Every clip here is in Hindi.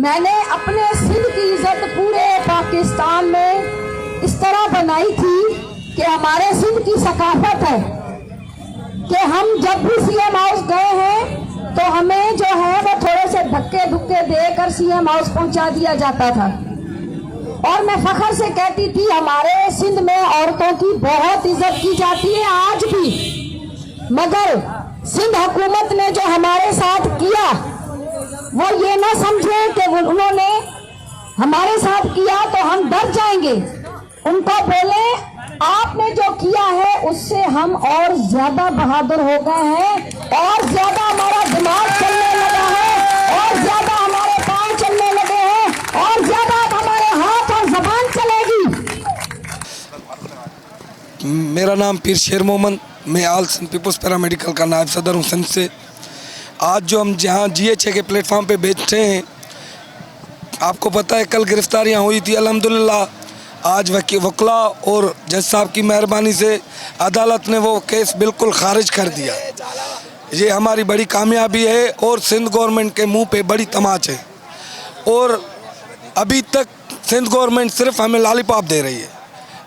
मैंने अपने सिंध की इज्जत पूरे पाकिस्तान में इस तरह बनाई थी कि हमारे सिंध की सकाफत है कि हम जब भी सीएम हाउस गए हैं तो हमें जो है वो थोड़े से धक्के धुक्के देकर सीएम हाउस पहुंचा दिया जाता था। और मैं फख्र से कहती थी हमारे सिंध में औरतों की बहुत इज्जत की जाती है आज भी। मगर सिंध हुकूमत ने जो हमारे साथ किया वो ये ना समझे कि उन्होंने हमारे साथ किया तो हम डर जाएंगे। उनको बोले आपने जो किया है उससे हम और ज्यादा बहादुर हो गए हैं और ज्यादा हमारा दिमाग चलने लगा है और ज्यादा हमारे पांव चलने लगे हैं और ज्यादा हमारे हाथ और जबान चलेगी। मेरा नाम पीर शेर मोहम्मद, मैं आल सिंध पीपल्स पैरामेडिकल का नायब सदर हूँ सिंध से। आज जो हम जहाँ GHA के प्लेटफॉर्म पे बैठे हैं, आपको पता है कल गिरफ्तारियाँ हुई थी। अल्हम्दुलिल्लाह आज वकला और जज साहब की मेहरबानी से अदालत ने वो केस बिल्कुल खारिज कर दिया। ये हमारी बड़ी कामयाबी है और सिंध गवर्नमेंट के मुंह पे बड़ी तमाच है। और अभी तक सिंध गवर्नमेंट सिर्फ हमें लॉलीपॉप दे रही है।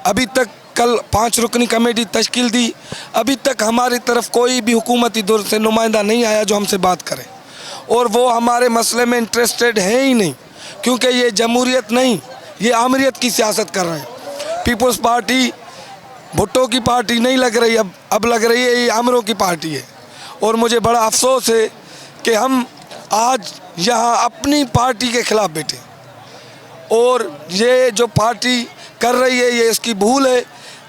अभी तक कल 5 रुकनी कमेटी तश्कील दी, अभी तक हमारी तरफ कोई भी हुकूमती दौर से नुमाइंदा नहीं आया जो हमसे बात करे, और वो हमारे मसले में इंटरेस्टेड है ही नहीं, क्योंकि ये जमहूरियत नहीं, ये आमरीत की सियासत कर रहे हैं। पीपल्स पार्टी भुट्टो की पार्टी नहीं लग रही, अब लग रही है ये आमरों की पार्टी है। और मुझे बड़ा अफसोस है कि हम आज यहाँ अपनी पार्टी के खिलाफ बैठे, और ये जो पार्टी कर रही है ये इसकी भूल है।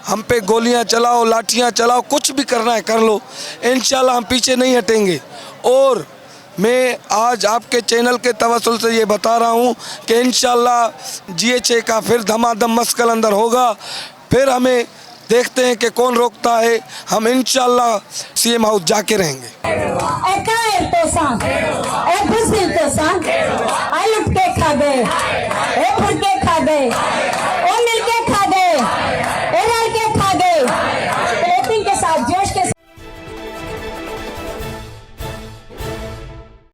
हम पे गोलियां चलाओ, लाठियां चलाओ, कुछ भी करना है कर लो, इंशाल्लाह हम पीछे नहीं हटेंगे। और मैं आज आपके चैनल के तवस्सुल से ये बता रहा हूँ कि इंशाल्लाह GHA का फिर धमाधम मस्कल अंदर होगा। फिर हमें देखते हैं कि कौन रोकता है, हम इंशाल्लाह CM हाउस जाके रहेंगे। खा गए